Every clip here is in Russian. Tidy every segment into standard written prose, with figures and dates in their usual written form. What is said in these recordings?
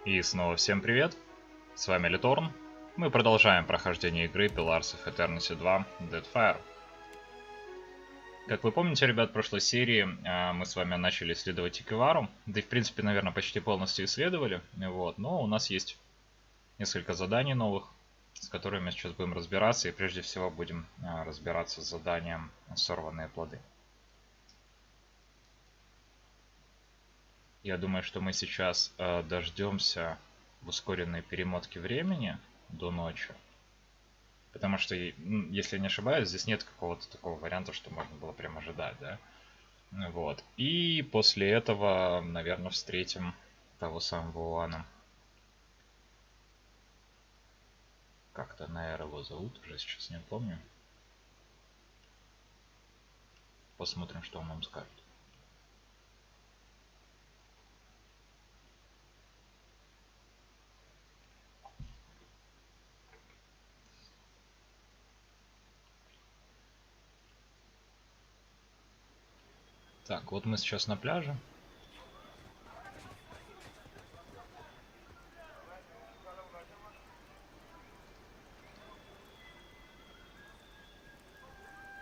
И снова всем привет, с вами Литорн. Мы продолжаем прохождение игры Pillars of Eternity 2 Deadfire. Как вы помните, ребят, в прошлой серии мы с вами начали исследовать Икевару. Да и в принципе, наверное, почти полностью исследовали. Вот. Но у нас есть несколько заданий новых, с которыми мы сейчас будем разбираться. И прежде всего будем разбираться с заданием «Сорванные плоды». Я думаю, что мы сейчас дождемся в ускоренной перемотке времени до ночи. Потому что, если не ошибаюсь, здесь нет какого-то такого варианта, что можно было прям ожидать, да? Вот. И после этого, наверное, встретим того самого Уана. Как-то, наверное, его зовут, уже сейчас не помню. Посмотрим, что он нам скажет. Так, вот мы сейчас на пляже.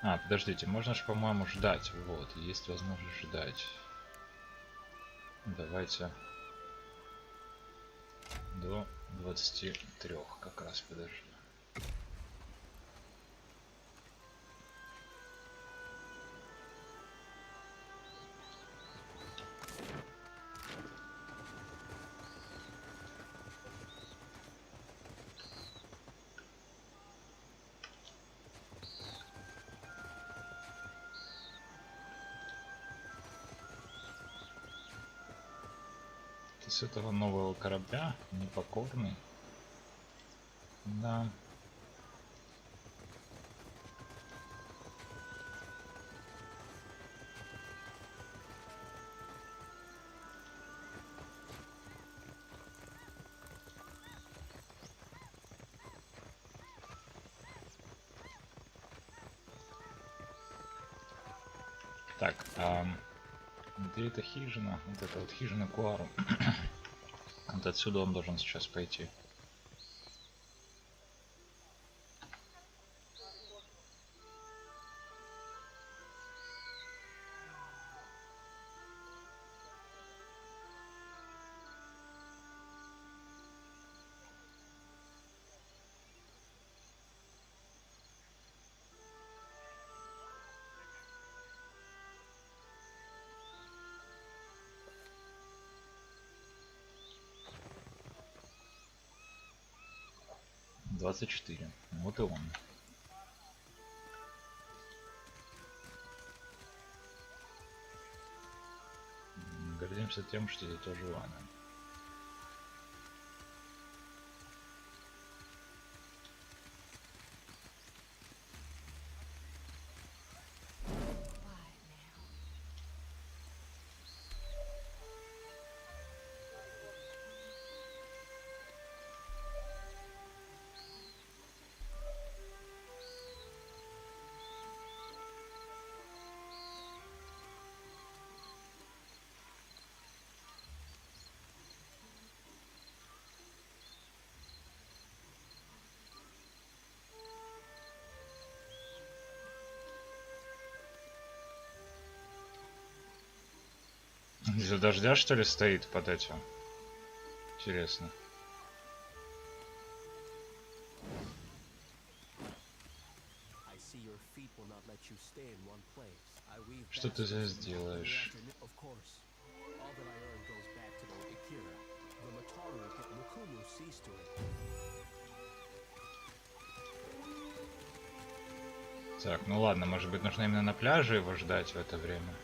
Подождите, можно же, по-моему, ждать. Вот, есть возможность ждать. Давайте до 23 как раз подожди. С этого нового корабля непокорный. Да. Так, где эта хижина? Вот это вот хижина Куару. Вот отсюда он должен сейчас пойти. — 24. Вот и он. Гордимся тем, что это тоже Ваня. Из-за дождя, что ли, стоит под этим? Интересно. Что ты здесь делаешь? Так, ну ладно, может быть, нужно именно на пляже его ждать в это время.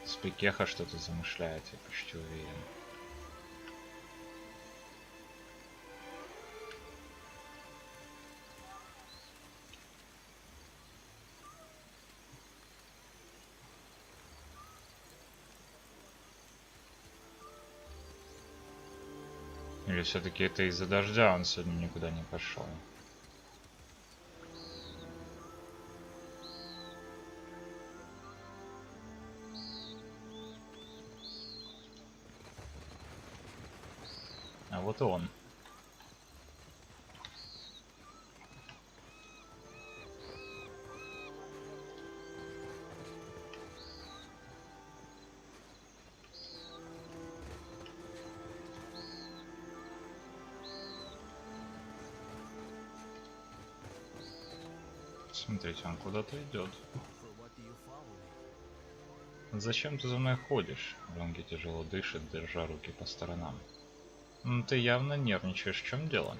Спикеха что-то замышляет, я почти уверен. Или все-таки это из-за дождя он сегодня никуда не пошел? А вот и он. Смотрите, он куда-то идет. Зачем ты за мной ходишь? Ронги тяжело дышит, держа руки по сторонам. Ты явно нервничаешь, в чем дело?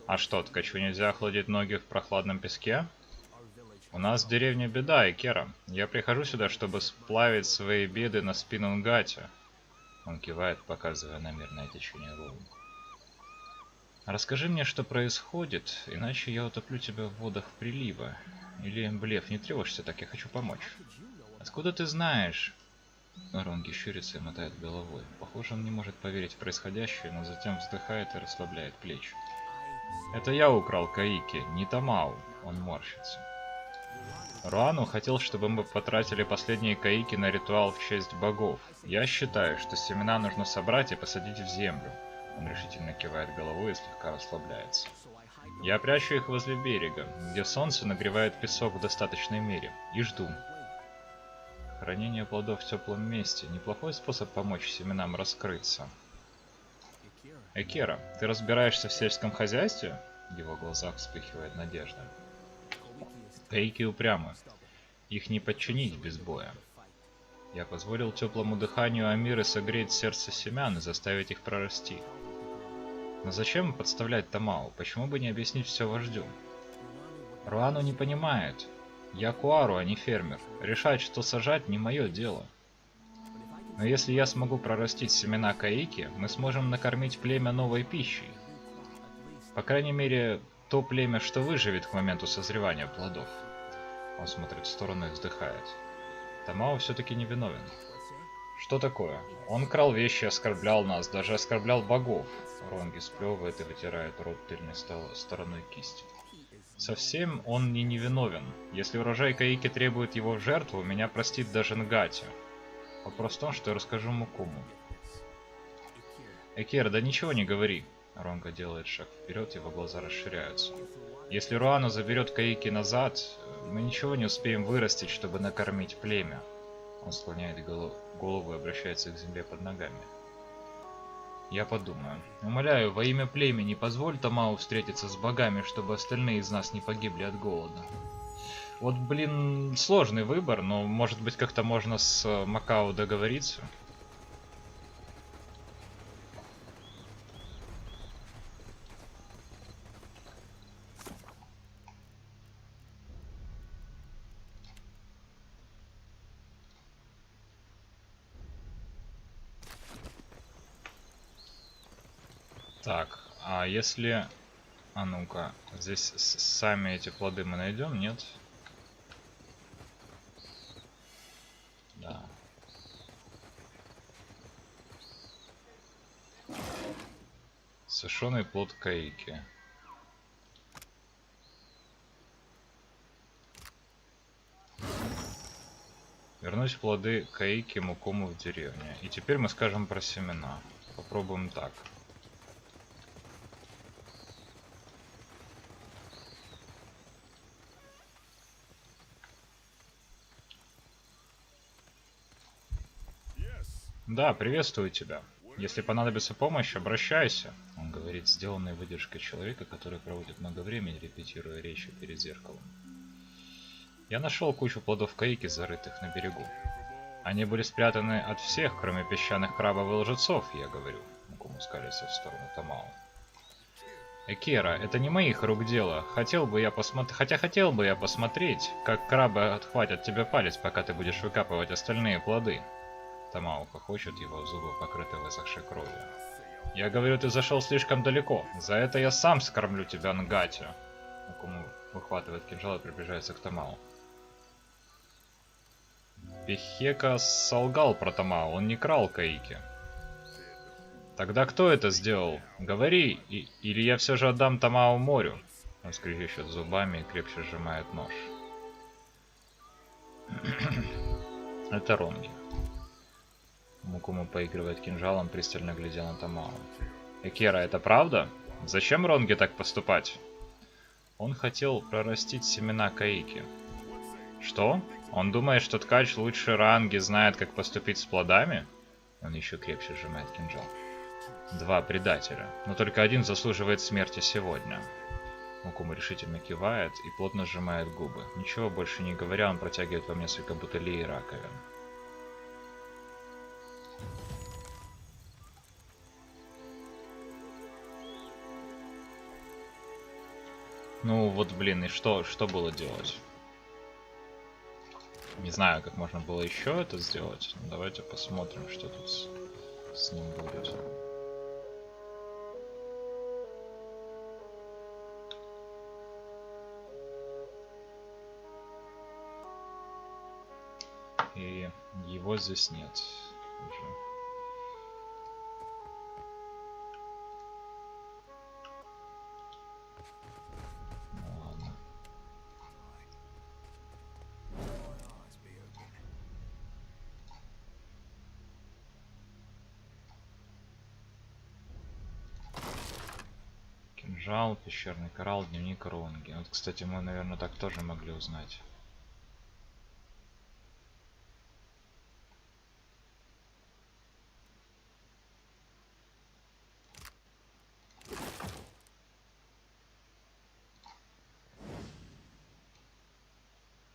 А что, ткачу нельзя охладить ноги в прохладном песке? У нас в деревне беда, Экера. Я прихожу сюда, чтобы сплавить свои беды на спину Нгати. Он кивает, показывая на мирное течение волн. Расскажи мне, что происходит, иначе я утоплю тебя в водах прилива. Или, блеф, не тревожься так, я хочу помочь. Откуда ты знаешь? Ронги щурится и мотает головой. Похоже, он не может поверить в происходящее, но затем вздыхает и расслабляет плечи. Это я украл Каики, не Тамау. Он морщится. Руану хотел, чтобы мы потратили последние Каики на ритуал в честь богов. Я считаю, что семена нужно собрать и посадить в землю. Он решительно кивает головой и слегка расслабляется. Я прячу их возле берега, где солнце нагревает песок в достаточной мере, и жду. Хранение плодов в теплом месте – неплохой способ помочь семенам раскрыться. Экера, ты разбираешься в сельском хозяйстве? В его глазах вспыхивает надежда. Каики упрямы. Их не подчинить без боя. Я позволил теплому дыханию Амиры согреть сердце семян и заставить их прорасти. Но зачем подставлять Тамау? Почему бы не объяснить все вождю? Руану не понимает. Я Куару, а не фермер. Решать, что сажать, не мое дело. Но если я смогу прорастить семена Каики, мы сможем накормить племя новой пищей. По крайней мере, то племя, что выживет к моменту созревания плодов. Он смотрит в сторону и вздыхает. Тамао все-таки не виновен. Что такое? Он крал вещи, оскорблял нас, даже оскорблял богов. Ронги сплевывает и вытирает рот тыльной стороной кисти. Совсем он не невиновен. Если урожай Каики требует его в жертву, меня простит даже Нгати. Вопрос в том, что я расскажу Мукуму. Экер, да ничего не говори. Ронга делает шаг вперед, его глаза расширяются. Если Руану заберет Каики назад, мы ничего не успеем вырастить, чтобы накормить племя. Он склоняет голову и обращается к земле под ногами. Я подумаю. Умоляю, во имя племени, позволь Тамау встретиться с богами, чтобы остальные из нас не погибли от голода. Вот, блин, сложный выбор, но может быть как-то можно с Макао договориться? Так, а если... А ну-ка, здесь сами эти плоды мы найдем, нет? Да. Сушеный плод Каики. Вернуть плоды Каики Мукому в деревне. И теперь мы скажем про семена. Попробуем так. Да, приветствую тебя. Если понадобится помощь, обращайся. Он говорит, сделанной выдержкой человека, который проводит много времени, репетируя речи перед зеркалом. Я нашел кучу плодов Каики, зарытых на берегу. Они были спрятаны от всех, кроме песчаных крабов и лжецов, я говорю. Мукуму скалится в сторону Тамао. Экера, это не моих рук дело. Хотел бы я посмотреть, как крабы отхватят тебе палец, пока ты будешь выкапывать остальные плоды. Тамао хохочет, его зубы покрыты высохшей кровью. Я говорю, ты зашел слишком далеко. За это я сам скормлю тебя, Нгати. Мукуму выхватывает кинжал и приближается к Тамао. Пехека солгал про Тамао, он не крал Каики. Тогда кто это сделал? Говори, или я все же отдам Тамао морю. Он скрежещет зубами и крепче сжимает нож. Это Ронги. Мукума поигрывает кинжалом, пристально глядя на Тамао. Экера, это правда? Зачем Ронги так поступать? Он хотел прорастить семена Каики. Что? Он думает, что ткач лучше Ранги знает, как поступить с плодами? Он еще крепче сжимает кинжал. Два предателя, но только один заслуживает смерти сегодня. Мукума решительно кивает и плотно сжимает губы. Ничего больше не говоря, он протягивает вам несколько бутылей и раковин. Ну вот, блин, и что было делать? Не знаю, как можно было еще это сделать. Давайте посмотрим, что тут с ним будет. И его здесь нет уже. Ну ладно. Кинжал, пещерный коралл, дневник Ронги. Вот, кстати, мы, наверное, так тоже могли узнать.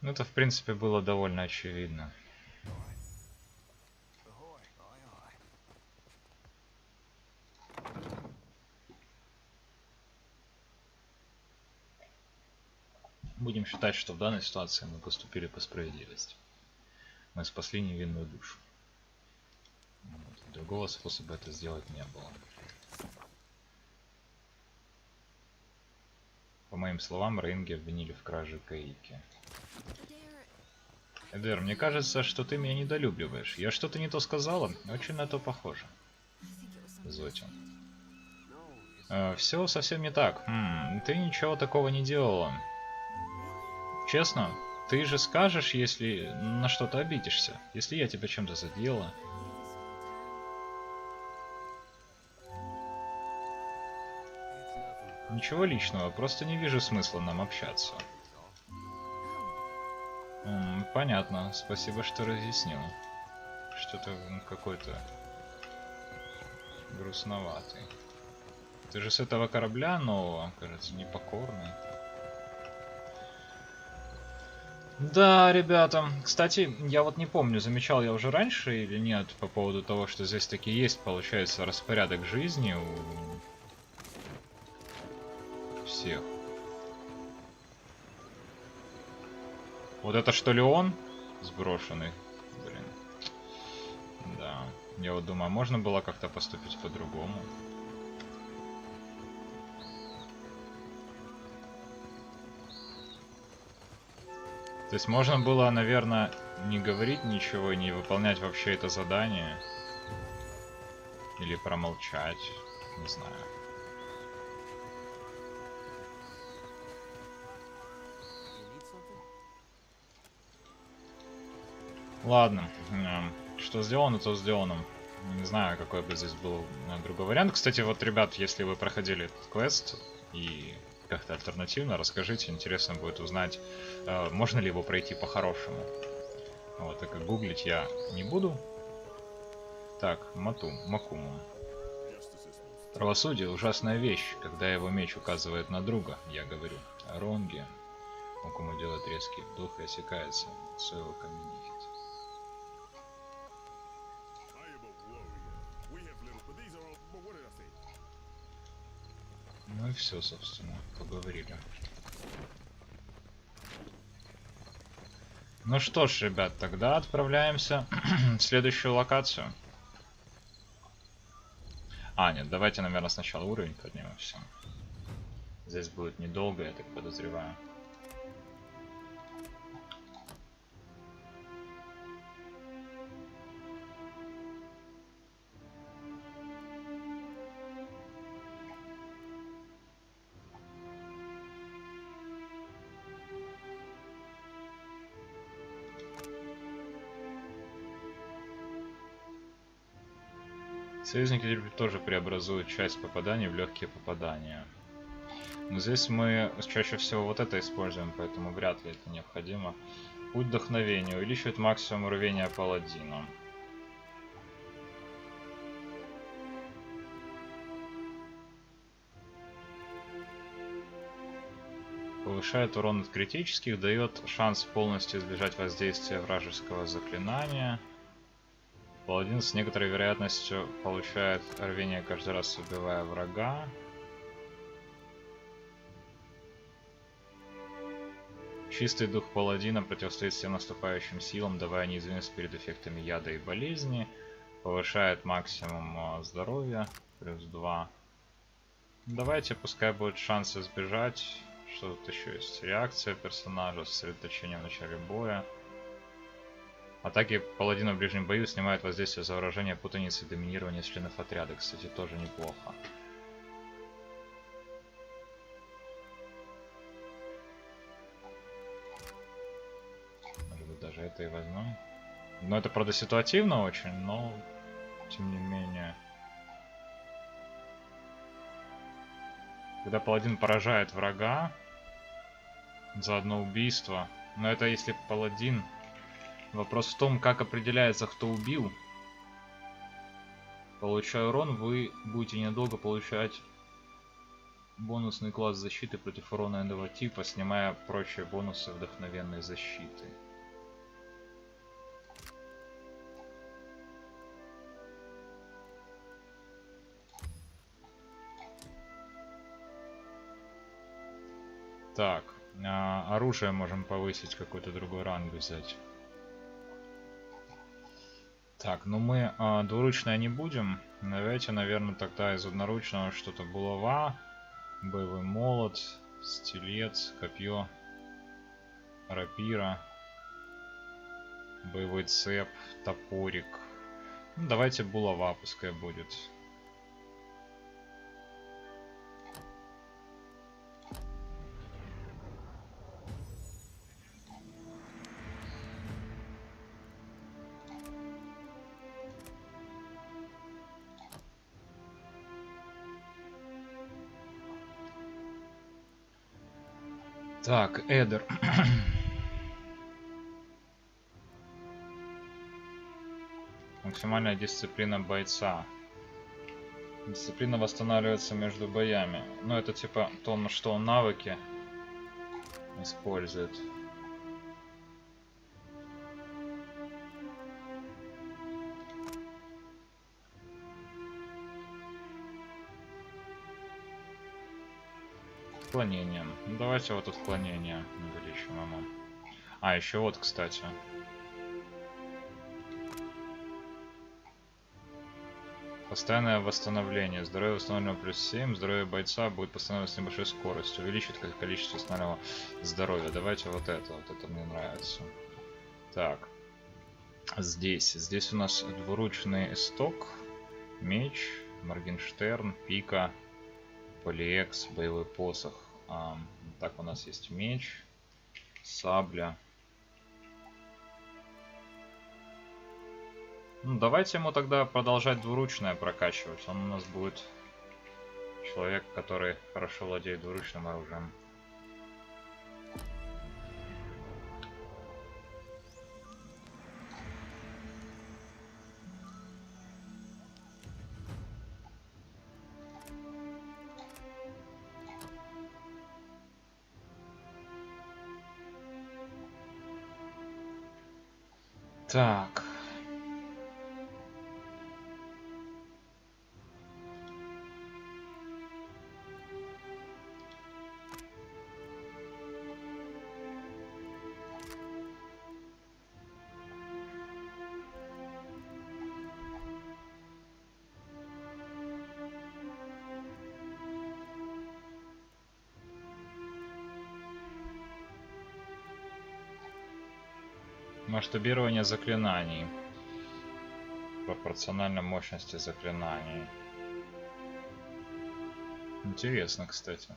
Ну, это, в принципе, было довольно очевидно. Будем считать, что в данной ситуации мы поступили по справедливости. Мы спасли невинную душу. Вот. Другого способа это сделать не было. По моим словам, Рейнги обвинили в краже Каики. Эдер, мне кажется, что ты меня недолюбливаешь. Я что-то не то сказала? Очень на то похоже. Зотин. Все совсем не так. Ты ничего такого не делала. Честно? Ты же скажешь, если на что-то обидишься. Если я тебя чем-то задела. Ничего личного, просто не вижу смысла нам общаться. Понятно, спасибо, что разъяснил. Что-то какой-то грустноватый. Ты же с этого корабля нового, кажется, непокорный. Да, ребята. Кстати, я вот не помню, замечал я уже раньше или нет по поводу того, что здесь таки есть, получается, распорядок жизни у всех. Вот это что ли он? Сброшенный. Блин. Да. Я вот думаю, можно было как-то поступить по-другому. То есть можно было, наверное, не говорить ничего и не выполнять вообще это задание. Или промолчать. Не знаю. Ладно. Что сделано, то сделано. Не знаю, какой бы здесь был другой вариант. Кстати, вот, ребят, если вы проходили этот квест и как-то альтернативно, расскажите, интересно будет узнать, можно ли его пройти по-хорошему. Вот, так как гуглить я не буду. Так, Макуму. Правосудие — ужасная вещь, когда его меч указывает на друга, я говорю. Ронги. Макуму делает резкий вдох и осекается. Своего каменихит. Ну и все, собственно, поговорили. Ну что ж, ребят, тогда отправляемся в следующую локацию. Нет, давайте, наверное, сначала уровень поднимемся. Здесь будет недолго, я так подозреваю. Союзники теперь тоже преобразуют часть попаданий в легкие попадания. Но здесь мы чаще всего вот это используем, поэтому вряд ли это необходимо. Путь вдохновения увеличивает максимум рвения паладина. Повышает урон от критических, дает шанс полностью избежать воздействия вражеского заклинания. Паладин с некоторой вероятностью получает рвение каждый раз, убивая врага. Чистый дух паладина противостоит всем наступающим силам, давая неуязвимость перед эффектами яда и болезни. Повышает максимум здоровья, плюс 2. Давайте, пускай будет шанс избежать. Что тут еще есть? Реакция персонажа, сосредоточение в начале боя. Атаки паладина в ближнем бою снимают воздействие заворожения, путаницы, доминирования членов отряда. Кстати, тоже неплохо. Может быть, даже это и возьмем. Но это, правда, ситуативно очень, но тем не менее. Когда паладин поражает врага за одно убийство. Но это если паладин... Вопрос в том, как определяется, кто убил. Получая урон, вы будете недолго получать бонусный класс защиты против урона этого типа, снимая прочие бонусы вдохновенной защиты. Так, оружие можем повысить, какой-то другой ранг взять. Так, ну мы двуручное не будем. Давайте, наверное, тогда из одноручного что-то булава, боевой молот, стилет, копье, рапира, боевой цеп, топорик. Ну, давайте булава пускай будет. Так, Эдер. Максимальная дисциплина бойца. Дисциплина восстанавливается между боями. Ну, это типа то, на что он навыки использует. Отклонение. Ну, давайте вот отклонение увеличим ему. А, еще вот, кстати. Постоянное восстановление. Здоровье восстановлено плюс 7. Здоровье бойца будет восстанавливаться с небольшой скоростью. Увеличит количество восстановленного здоровья. Давайте вот это. Вот это мне нравится. Так. Здесь у нас двуручный эсток. Меч. Моргенштерн. Пика. Полиэкс. Боевой посох. Так, у нас есть меч. Сабля. Ну, давайте ему тогда продолжать двуручное прокачивать. Он у нас будет человек, который хорошо владеет двуручным оружием. Так. Масштабирование заклинаний. Пропорционально мощности заклинаний. Интересно, кстати.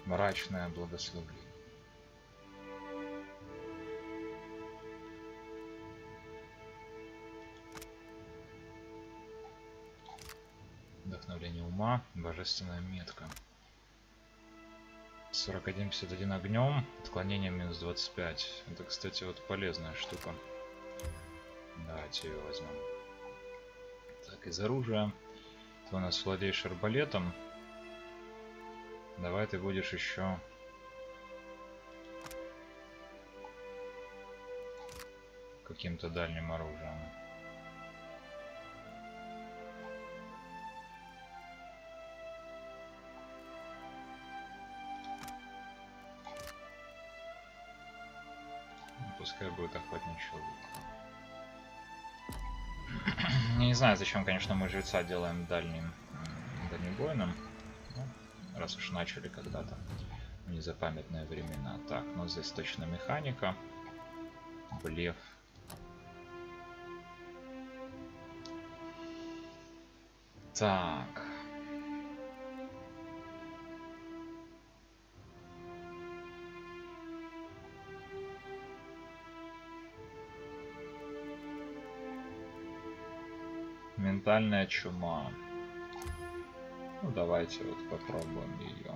Мрачное благословение. Вдохновление ума, божественная метка. 41-51 огнем, отклонение минус 25. Это, кстати, вот полезная штука. Давайте ее возьмем. Так, из оружия. Ты у нас владеешь арбалетом. Давай ты будешь еще каким-то дальним оружием. Пускай будет охотничий лук. Я не знаю, зачем, конечно, мы жреца делаем дальнебойным. Ну, раз уж начали когда-то в незапамятные времена. Так, ну здесь точно механика. Блеф. Так. Ментальная чума. Ну, давайте вот попробуем ее.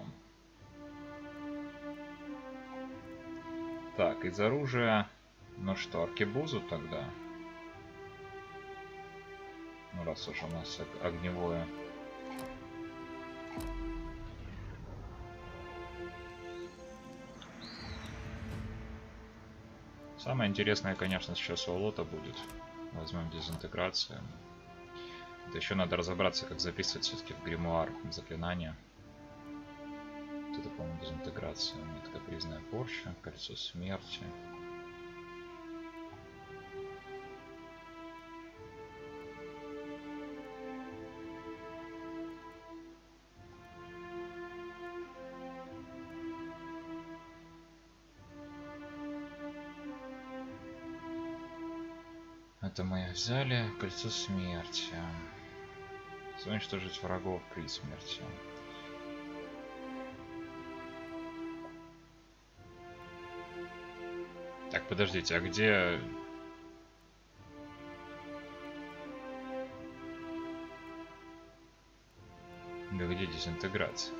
Так, из оружия... Ну что, аркебузу тогда? Ну, раз уж у нас огневое. Самое интересное, конечно, сейчас у лота будет. Возьмем дезинтеграцию. Это еще надо разобраться, как записывать все-таки в гримуар заклинания. Вот это, по-моему, дезинтеграция. Нет, капризная порча, кольцо смерти. Это мы взяли. Кольцо смерти. Уничтожить врагов при смерти. Так, подождите, а где... Да где дезинтеграция?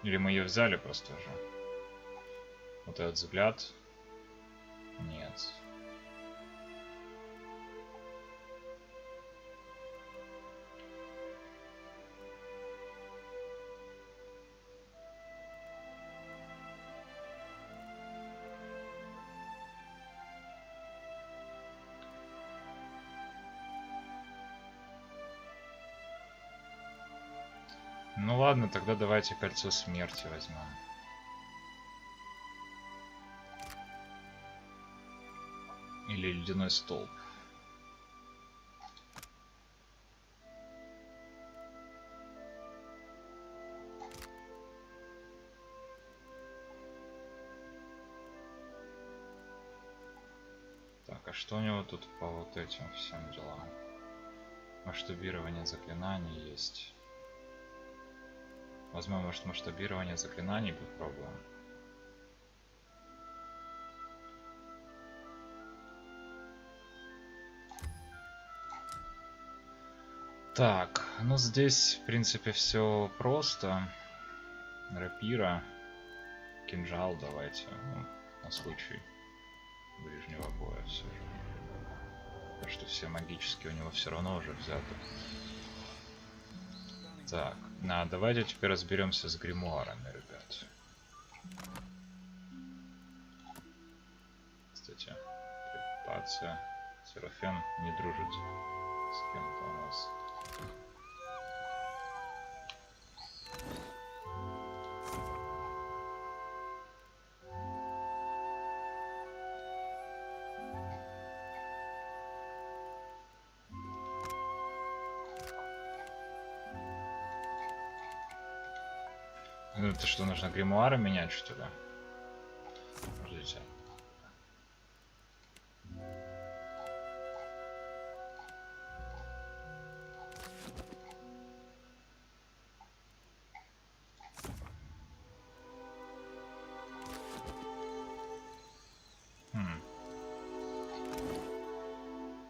Или мы ее взяли просто же? Вот этот взгляд. Нет. Ну ладно, тогда давайте кольцо смерти возьмем. Или ледяной столб. Так, а что у него тут по вот этим всем делам? Масштабирование заклинаний есть. Возьмем, может, масштабирование заклинаний попробуем. Так, ну здесь, в принципе, все просто. Рапира, кинжал давайте, ну, на случай ближнего боя все же. Потому что все магические у него все равно уже взяты. Так, давайте теперь разберемся с гримуарами, ребят. Кстати, репутация. Серафен не дружит с кем-то у нас. Это что, нужно гримуары менять, что ли? Подождите.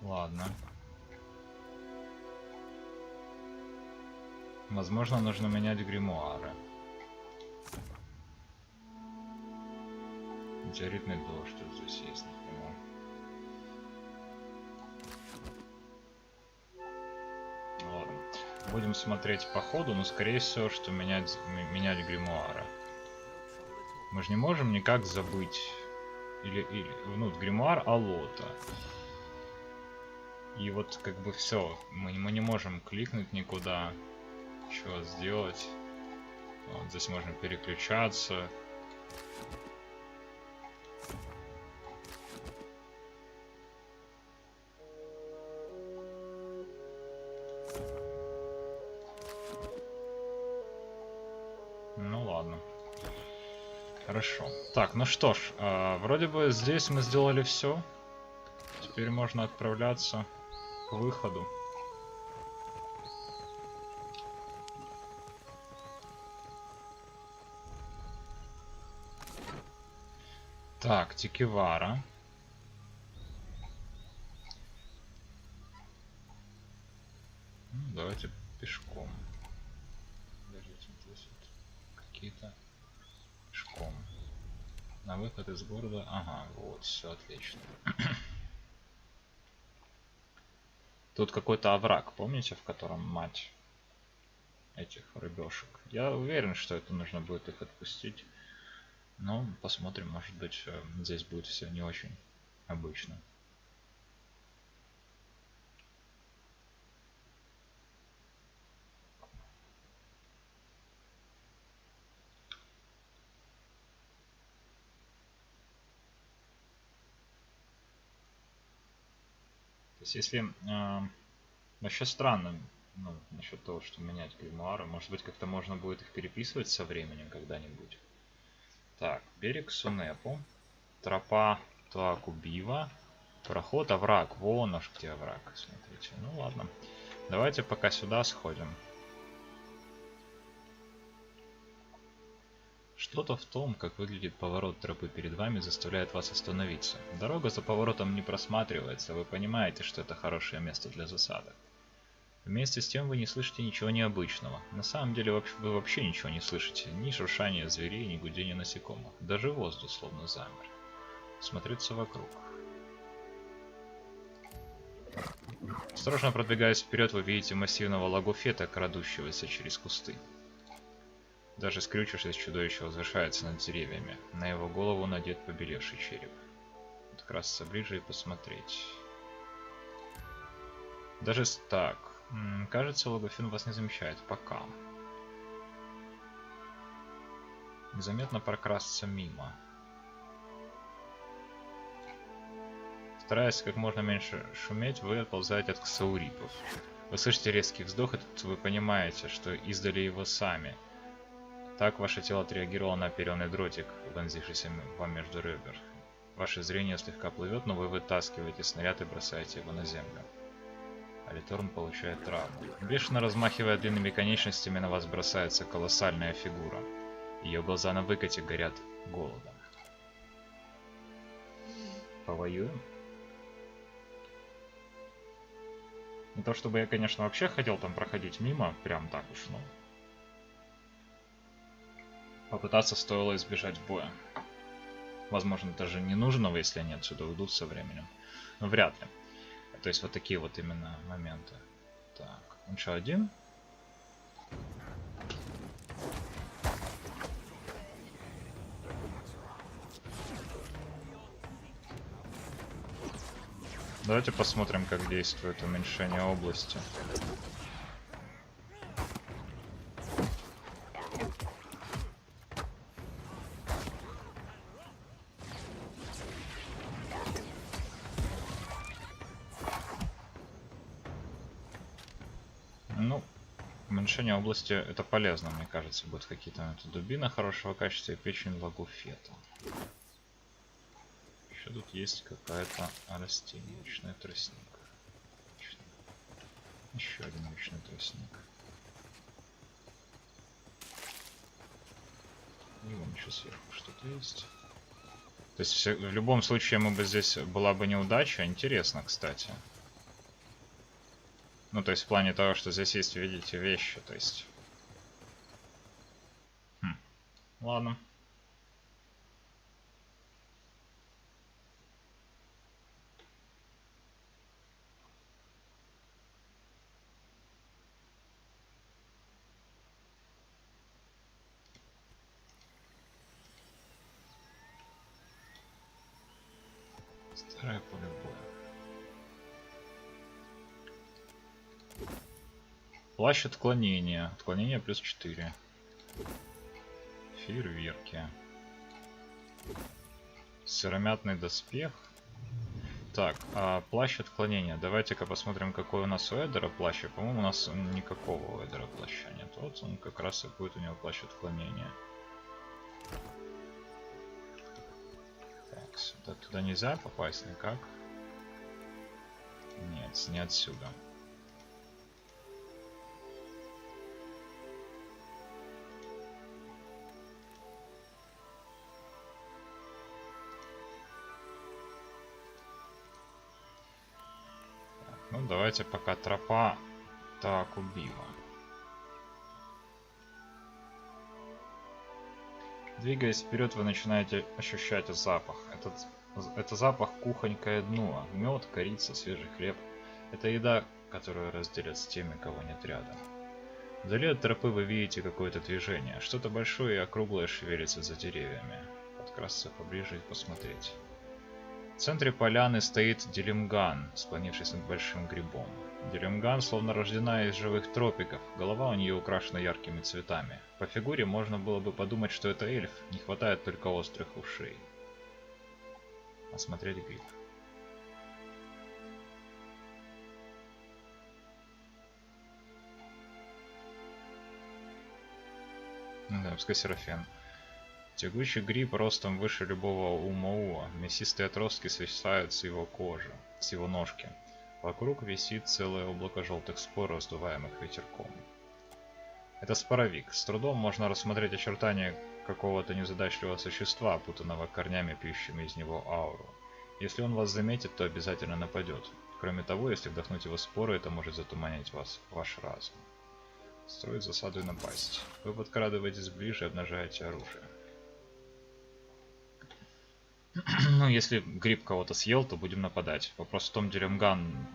Ладно. Возможно, нужно менять гримуары. Метеоритный дождь тут здесь есть, например. Ладно. Будем смотреть по ходу, но скорее всего, что менять гримуары. Мы же не можем никак забыть. Ну, гримуар Алота. И вот как бы все. Мы не можем кликнуть никуда. Что сделать? Вот здесь можно переключаться. Ну ладно. Хорошо. Так, ну что ж, вроде бы здесь мы сделали все. Теперь можно отправляться к выходу. Так, Тикевара. Ну, давайте пешком. Подождите, здесь вот какие-то пешком. На выход из города. Ага, вот, все отлично. Тут какой-то овраг, помните, в котором мать этих рыбешек? Я уверен, что это нужно будет их отпустить. Но посмотрим, может быть, здесь будет все не очень обычно. То есть, если вообще странно, ну, насчет того, что менять гримуары, может быть, как-то можно будет их переписывать со временем когда-нибудь. Так, берег Сунепу, тропа Туакубива, проход овраг. Вон аж где овраг, смотрите. Ну ладно, давайте пока сюда сходим. Что-то в том, как выглядит поворот тропы перед вами, заставляет вас остановиться. Дорога за поворотом не просматривается, вы понимаете, что это хорошее место для засады. Вместе с тем вы не слышите ничего необычного. На самом деле вы вообще ничего не слышите. Ни шуршания зверей, ни гудения насекомых. Даже воздух словно замер. Смотрится вокруг. Осторожно продвигаясь вперед, вы видите массивного лагуфета, крадущегося через кусты. Даже скрючившись, чудовище возвышается над деревьями. На его голову надет побелевший череп. Подкрасться ближе и посмотреть. Даже так. Кажется, Лагуфин вас не замечает. Пока. Незаметно прокрасться мимо. Стараясь как можно меньше шуметь, вы отползаете от ксаурипов. Вы слышите резкий вздох, и тут вы понимаете, что издали его сами. Так ваше тело отреагировало на оперенный дротик, вонзившийся вам между ребер. Ваше зрение слегка плывет, но вы вытаскиваете снаряд и бросаете его на землю. Алиторн получает травму. Бешено размахивая длинными конечностями, на вас бросается колоссальная фигура. Ее глаза на выкате горят голодом. Повоюем? Не то чтобы я, конечно, вообще хотел там проходить мимо, прям так уж, но... Попытаться стоило избежать боя. Возможно, даже ненужного, если они отсюда уйдут со временем. Но вряд ли. То есть вот такие вот именно моменты. Так, он что, один? Давайте посмотрим, как действует уменьшение области. Уменьшение области это полезно, мне кажется. Будут какие-то дубина хорошего качества и печень лагуфета. Еще тут есть какая-то растение. Вечный тростник. Еще один вечный тростник. И вон еще сверху что-то есть. То есть в любом случае мы бы здесь была бы неудача. Интересно, кстати. Ну, то есть в плане того, что здесь есть, видите, вещи, то есть. Ладно. Старое поле боя. Плащ отклонения. Отклонение плюс 4. Фейерверки. Сыромятный доспех. Так, плащ отклонения. Давайте-ка посмотрим, какой у нас у Эдера плащ. По-моему, у нас никакого у Эдера плаща нет. Вот он как раз и будет у него плащ отклонения. Так, сюда, туда нельзя попасть никак. Нет, не отсюда. Ну, давайте пока тропа так убила. Двигаясь вперед, вы начинаете ощущать запах. Это запах кухонькое дно. Мед, корица, свежий хлеб. Это еда, которую разделят с теми, кого нет рядом. Вдали от тропы вы видите какое-то движение. Что-то большое и округлое шевелится за деревьями. Подкрасться поближе и посмотреть. В центре поляны стоит Делимган, склонившись над большим грибом. Делимган словно рождена из живых тропиков, голова у нее украшена яркими цветами. По фигуре можно было бы подумать, что это эльф, не хватает только острых ушей. Осмотреть гриб. Да, Пскосерафен. Тягучий гриб ростом выше любого умауа. Мясистые отростки свисают с его кожи, с его ножки. Вокруг висит целое облако желтых спор, раздуваемых ветерком. Это споровик. С трудом можно рассмотреть очертания какого-то незадачливого существа, опутанного корнями, пьющими из него ауру. Если он вас заметит, то обязательно нападет. Кроме того, если вдохнуть его споры, это может затуманить ваш разум. Строить засаду и напасть. Вы подкрадываетесь ближе и обнажаете оружие. Ну, если гриб кого-то съел, то будем нападать. Вопрос в том, Делимган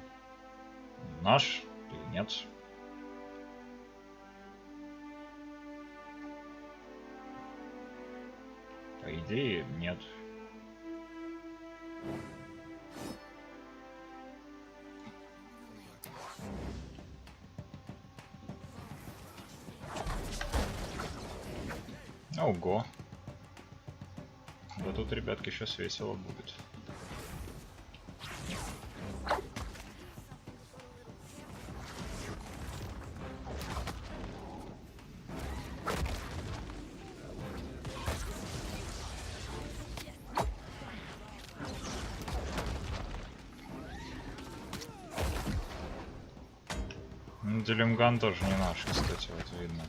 наш или нет. По идее, нет. Ого. Да тут, ребятки, сейчас весело будет. Ну, Делимган тоже не наш, кстати, вот видно.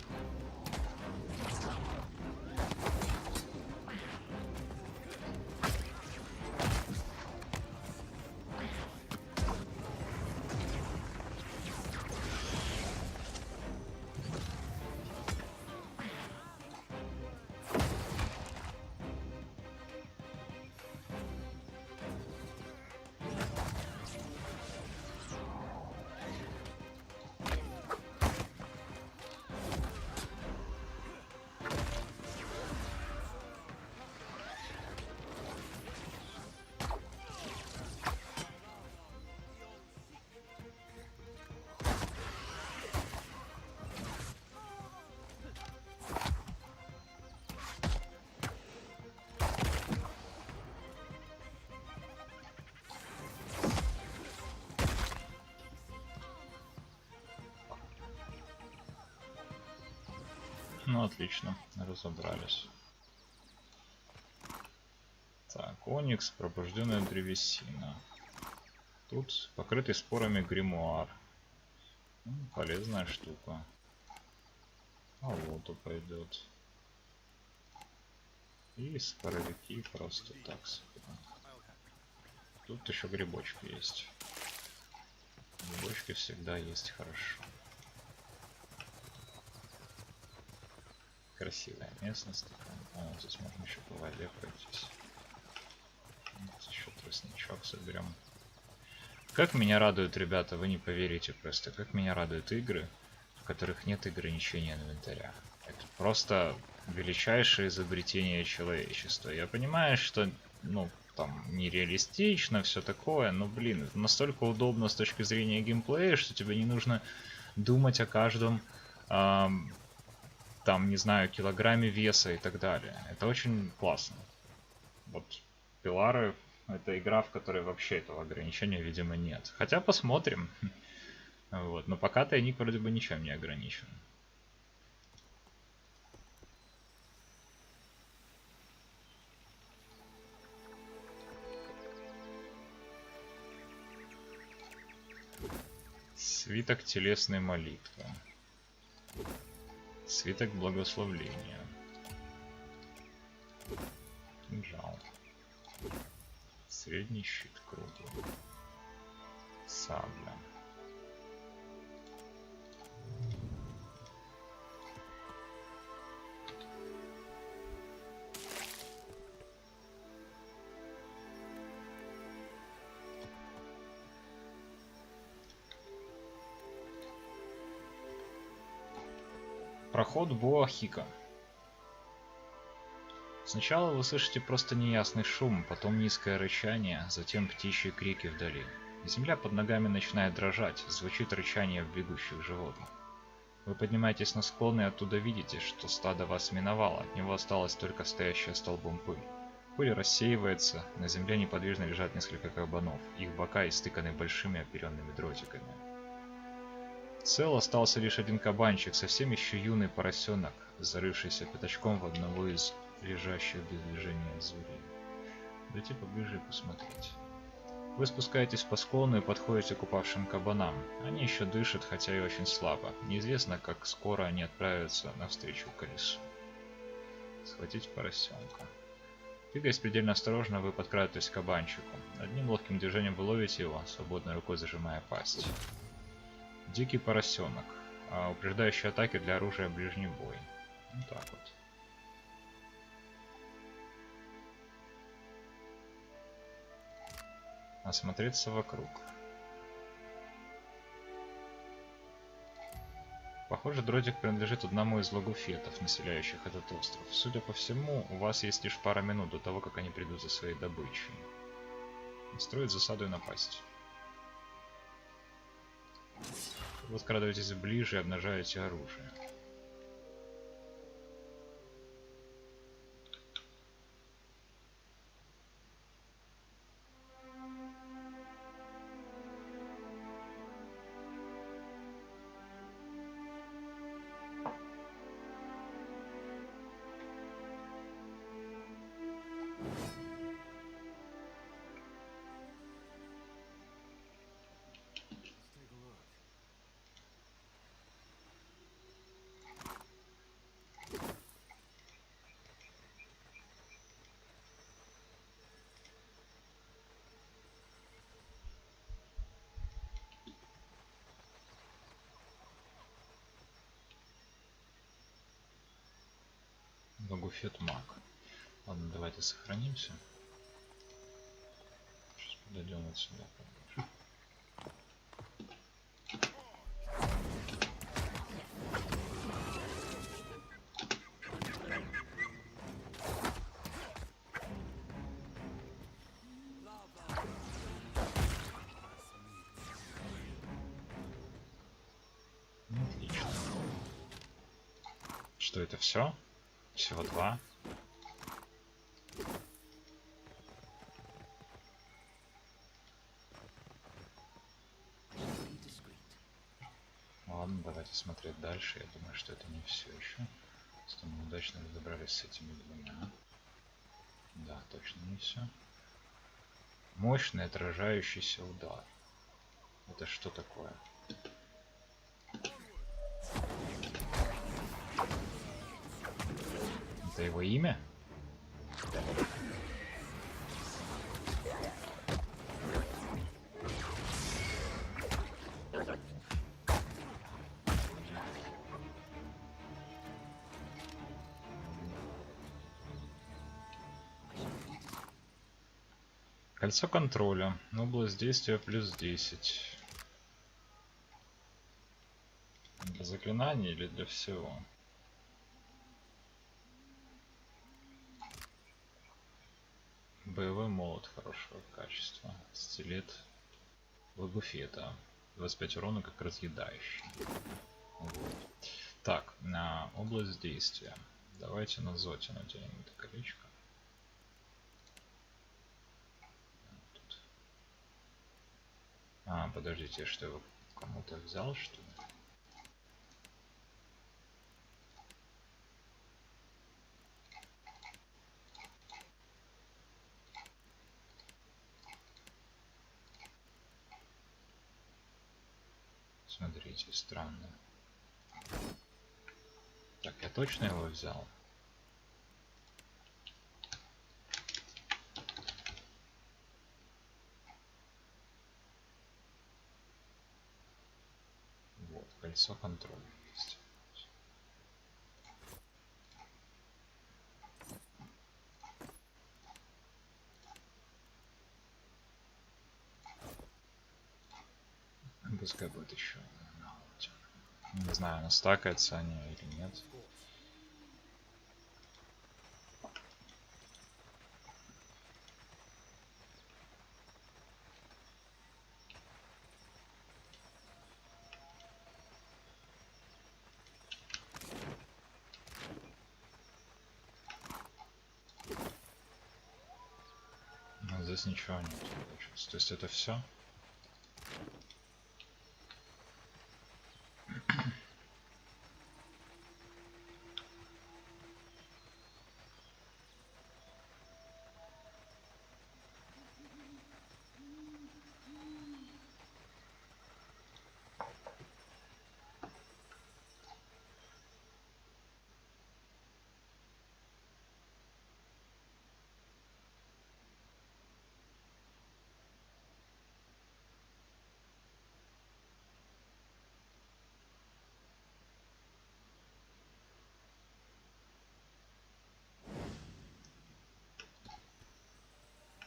Ну, отлично, разобрались. Так, оникс, пробужденная древесина. Тут покрытый спорами гримуар. Полезная штука. А вот пойдет. И споровики просто так себе. Тут еще грибочки есть. Грибочки всегда есть хорошо. Красивая местность такая. О, здесь можно еще по воде пройтись. Вот еще тростничок соберем. Как меня радуют, ребята, вы не поверите просто, как меня радуют игры, в которых нет ограничения инвентаря. Это просто величайшее изобретение человечества. Я понимаю, что, ну, там, нереалистично, все такое, но, блин, это настолько удобно с точки зрения геймплея, что тебе не нужно думать о каждом, там, не знаю, килограмме веса и так далее. Это очень классно. Вот, пилары — это игра, в которой вообще этого ограничения, видимо, нет. Хотя посмотрим. Вот, но пока тайник вроде бы ничем не ограничен. Свиток телесной молитвы. Свиток благословления. Кинжал. Средний щит круглый. Сабля. Проход Буахика. Сначала вы слышите просто неясный шум, потом низкое рычание, затем птичьи крики вдали. Земля под ногами начинает дрожать, звучит рычание бегущих животных. Вы поднимаетесь на склон и оттуда видите, что стадо вас миновало, от него осталась только стоящая столбом пыль. Пыль рассеивается, на земле неподвижно лежат несколько кабанов, их бока истыканы большими оперенными дротиками. Цел остался лишь один кабанчик, совсем еще юный поросенок, зарывшийся пятачком в одного из лежащих без движения зурей. Дойти поближе и посмотреть. Вы спускаетесь по склону и подходите к упавшим кабанам. Они еще дышат, хотя и очень слабо. Неизвестно, как скоро они отправятся навстречу колесу. Схватить поросенка. Двигаясь предельно осторожно, вы подкрадываетесь к кабанчику. Одним ловким движением вы ловите его, свободной рукой зажимая пасть. Дикий поросенок. Упреждающие атаки для оружия ближний бой. Вот так вот. Осмотреться вокруг. Похоже, дротик принадлежит одному из логуфетов, населяющих этот остров. Судя по всему, у вас есть лишь пара минут до того, как они придут за своей добычей. Строить засаду и напасть. Вы скрадываетесь ближе и обнажаете оружие. Логуфет маг. Ладно, давайте сохранимся. Сейчас подойдем вот сюда поближе. Отлично. Что это все? Всего два. Ладно, давайте смотреть дальше. Я думаю, что это не все еще. Что мы удачно разобрались с этими двумя. Да, точно не все. Мощный отражающийся удар. Это что такое? Это его имя? Кольцо контроля. Область действия плюс 10. Для заклинаний или для всего? Боевой молот хорошего качества. Стилет Лагуфета. 25 урона как разъедающий. Вот. Так, на область действия. Давайте на Зоте наденем это колечко. Тут. А, подождите, что его кому-то взял, что ли? Смотрите, странно. Так, я точно его взял? Вот, кольцо контроля есть. Пускай будет еще. Не знаю, настакаются они или нет. Но здесь ничего нет, получается. То есть это все?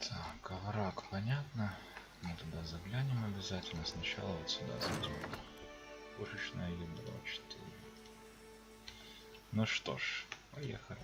Так, овраг, понятно. Мы туда заглянем обязательно. Сначала вот сюда зайдем. Пушечное ядро 4. Ну что ж, поехали.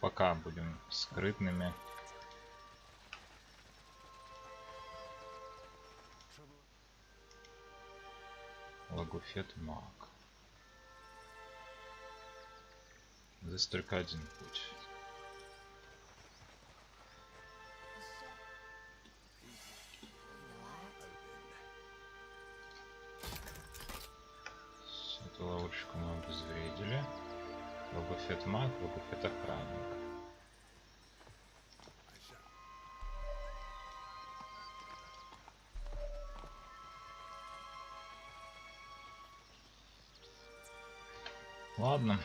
Пока будем скрытными. Лагуфет маг. Здесь только один путь. Эту ловушку мы обезвредили. Лагуфет маг, Лагуфет охранник. Ладно.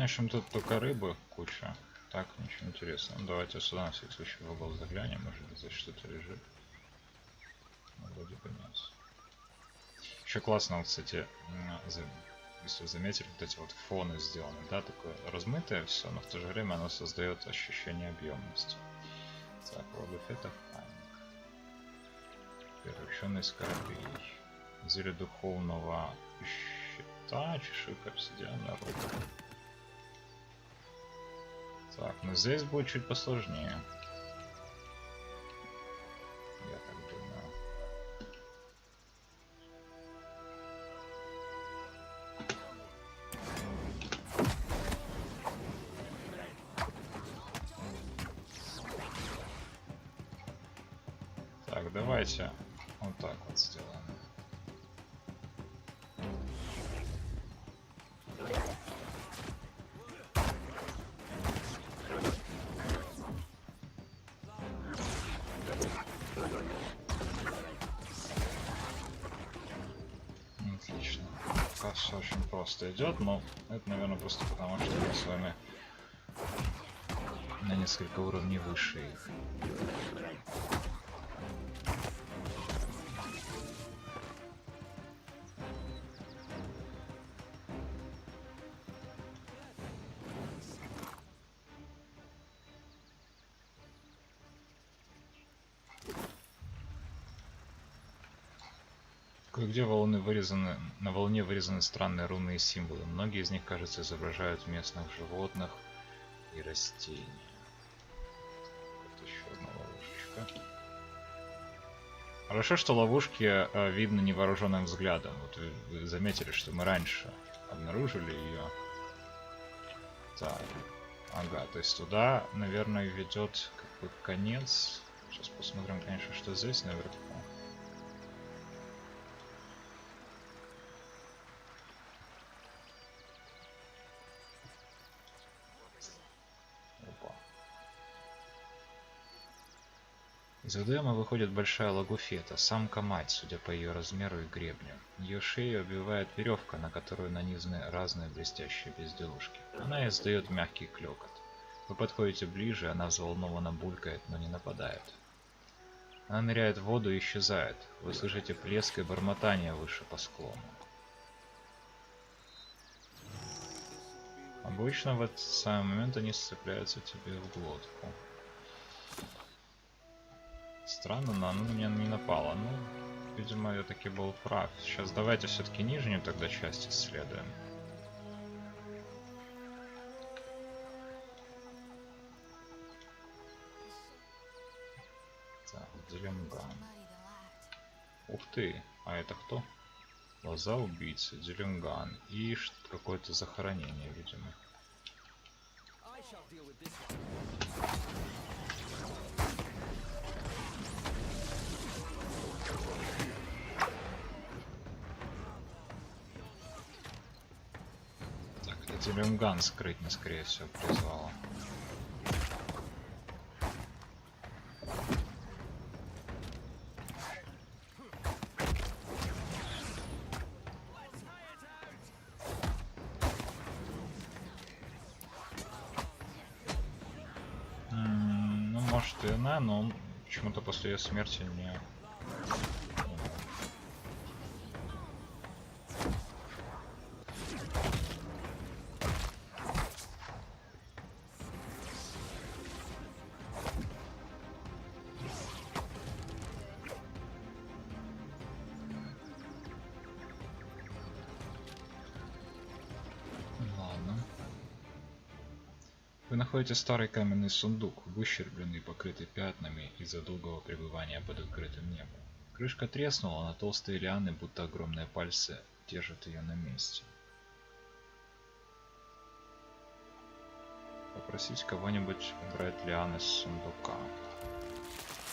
общем, тут только рыбы куча. Так, ничего интересного. Давайте сюда на всякий случай в угол заглянем, может быть здесь что-то лежит. Ну, вроде бы нет. Еще классно, вот, кстати, если вы заметили, вот эти вот фоны сделаны, да, такое размытое все, но в то же время оно создает ощущение объемности. Так, World of это превращенный скоробей. Зелье духовного щита, чешуйка обсидиана, рука. Так, ну здесь будет чуть посложнее. Я так думаю. Так, давайте вот так вот сделаем. Отлично. Пока все очень просто идет, но это, наверное, просто потому, что мы с вами на несколько уровней выше их. Кое-где на волне вырезаны странные рунные символы. Многие из них, кажется, изображают местных животных и растений. Вот еще одна ловушечка. Хорошо, что ловушки видно невооруженным взглядом. Вот вы заметили, что мы раньше обнаружили ее. Так, ага, то есть туда, наверное, ведет как бы конец. Сейчас посмотрим, конечно, что здесь наверху. Из водоема выходит большая лагуфета, самка-мать, судя по ее размеру и гребню. Ее шею обвивает веревка, на которую нанизаны разные блестящие безделушки. Она издает мягкий клёкот. Вы подходите ближе, она взволнованно булькает, но не нападает. Она ныряет в воду и исчезает. Вы слышите плеск и бормотание выше по склону. Обычно в этот самый момент они сцепляются тебе в глотку. Странно, но она на меня не напала. Ну, видимо, я таки был прав. Сейчас давайте все-таки нижнюю тогда часть исследуем. Так, Делимган. Ух ты, а это кто? Лоза убийцы, Делимган. И какое-то захоронение, видимо. Делимган скрытно, скорее всего, призвала. Ну, может и она, но почему-то после ее смерти не... Вы находите старый каменный сундук, выщербленный, покрытый пятнами из-за долгого пребывания под открытым небом. Крышка треснула, но толстые лианы, будто огромные пальцы, держат ее на месте. Попросить кого-нибудь убрать лианы с сундука.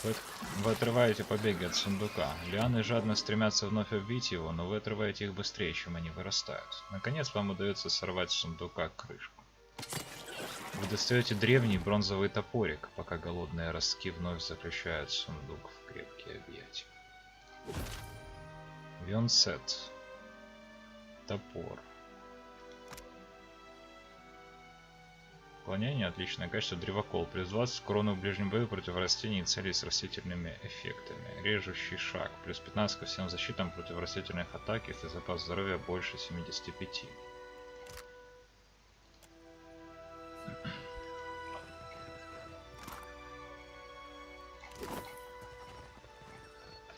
Вы отрываете побеги от сундука. Лианы жадно стремятся вновь обвить его, но вы отрываете их быстрее, чем они вырастают. Наконец вам удается сорвать с сундука крышку. Вы достаете древний бронзовый топорик, пока голодные ростки вновь заключают сундук в крепкие объятия. Венсет. Топор. Уклонение, отличное качество, древокол. Плюс 20 к урону в ближнем бою против растений и целей с растительными эффектами. Режущий шаг. Плюс 15 ко всем защитам против растительных атак, если запас здоровья больше 75.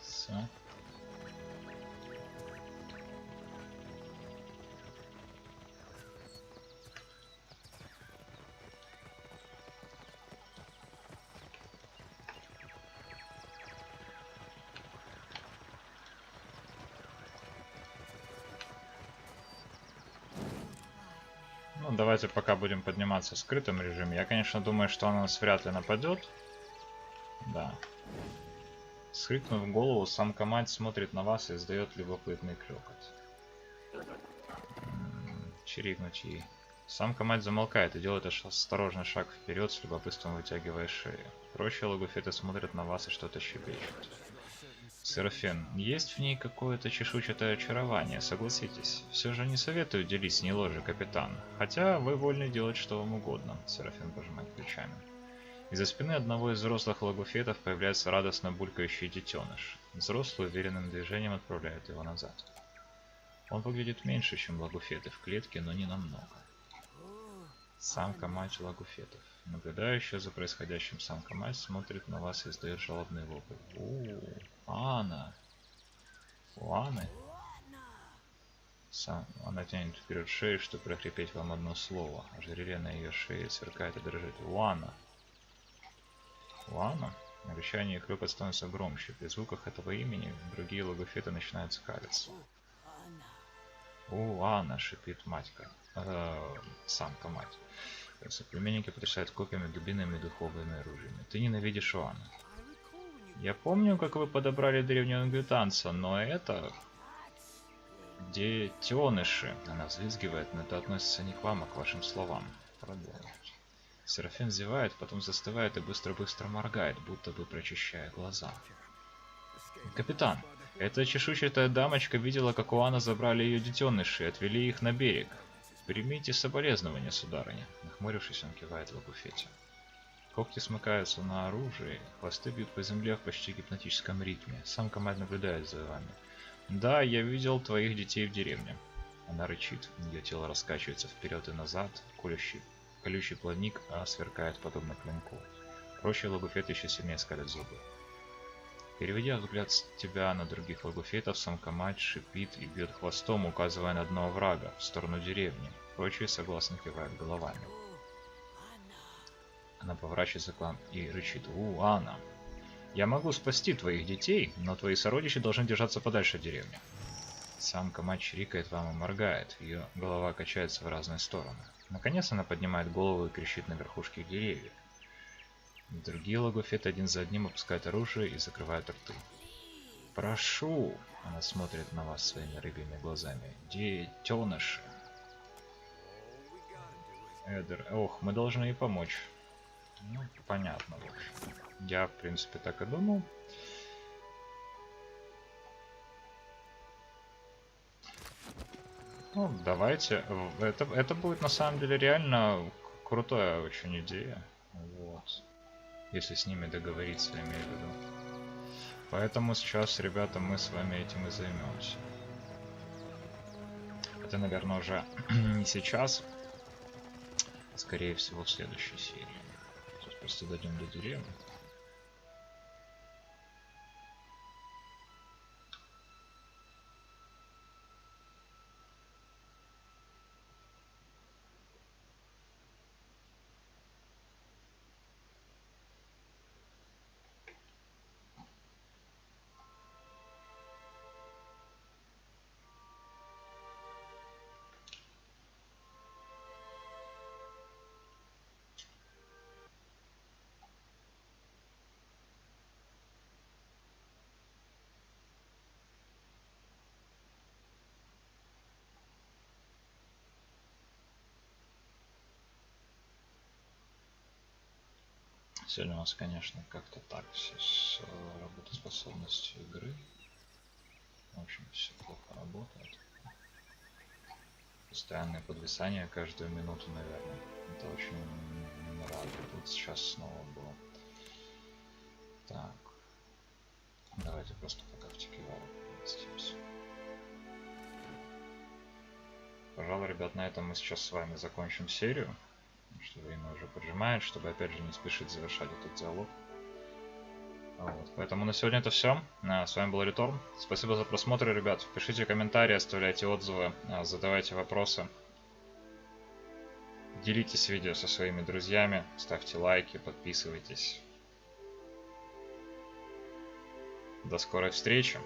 Все. Ну, давайте пока будем подниматься в скрытом режиме. Я, конечно, думаю, что она нас вряд ли нападет. Да. Скрикнув голову, самка мать смотрит на вас и издает любопытный клёкот. Чирикнуть ей. Самка мать замолкает и делает осторожный шаг вперед, с любопытством вытягивая шею. Прочие логофеты смотрят на вас и что-то щебечут. Серафин, есть в ней какое-то чешуйчатое очарование, согласитесь. Все же не советую делить с ней ложе, капитан. Хотя вы вольны делать что вам угодно, Серафин пожимает плечами. Из-за спины одного из взрослых логофетов появляется радостно булькающий детеныш. Взрослый уверенным движением отправляет его назад. Он выглядит меньше, чем логофеты в клетке, но не намного. Самка-мать лагуфетов. Наблюдающая за происходящим самка-мать смотрит на вас и издает жалобный вопль. Ууу, Анна. У Анны. Она тянет вперед шею, чтобы прокрепить вам одно слово. Ожерелье на ее шее сверкает и дрожит. Уана. Уана? Рычание и клёкот становится громче. При звуках этого имени другие логофеты начинают скалиться. Анна, шипит матька. Самка-мать. Соплеменники потрясают копьями, дубинами и духовными оружиями. Ты ненавидишь Уану. Я помню, как вы подобрали древнего ангвитанца, но это... детеныши. Она взвизгивает, но это относится не к вам, а к вашим словам. Продолжить. Серафин зевает, потом застывает и быстро-быстро моргает, будто бы прочищая глаза. Капитан, эта чешуйчатая дамочка видела, как у Анны забрали ее детеныши и отвели их на берег. Примите соболезнования, сударыня. Нахмурившись, он кивает Лагуфете. Когти смыкаются на оружие, хвосты бьют по земле в почти гипнотическом ритме. Самка мать наблюдает за вами. Да, я видел твоих детей в деревне. Она рычит, ее тело раскачивается вперед и назад, колючий плавник сверкает подобно клинку. Прочие лагуфеты еще сильнее скалят зубы. Переведя взгляд с тебя на других лагуфетов, самка-мать шипит и бьет хвостом, указывая на дно врага, в сторону деревни. Прочие согласно кивают головами. Она поворачивается к вам и рычит. Анна, я могу спасти твоих детей, но твои сородичи должны держаться подальше от деревни. Самка-мать чирикает вам и моргает, ее голова качается в разные стороны. Наконец она поднимает голову и кричит на верхушке деревьев. Другие лагуфеты один за одним опускают оружие и закрывают рты. «Прошу!» — она смотрит на вас своими рыбьими глазами. «Детеныши!» Эдер, ох, мы должны ей помочь. Ну, понятно, в общем. Я, в принципе, так и думал. Ну, давайте. Это будет, на самом деле, реально крутая очень идея. Вот. Если с ними договориться, я имею в виду. Поэтому сейчас, ребята, мы с вами этим и займемся. Это, наверное, уже не сейчас. Скорее всего, в следующей серии. Сейчас просто дойдем до деревни. Сегодня у нас, конечно, как-то так все с работоспособностью игры. В общем, все плохо работает. Постоянное подвисание каждую минуту, наверное. Это очень не радует. Вот сейчас снова было. Так. Давайте просто пока в Тикивару поместимся. Пожалуй, ребят, на этом мы сейчас с вами закончим серию. Что время уже поджимает, чтобы опять же не спешить завершать этот диалог. Вот. Поэтому на сегодня это все. С вами был Реторн. Спасибо за просмотр, ребят. Пишите комментарии, оставляйте отзывы, задавайте вопросы. Делитесь видео со своими друзьями, ставьте лайки, подписывайтесь. До скорой встречи.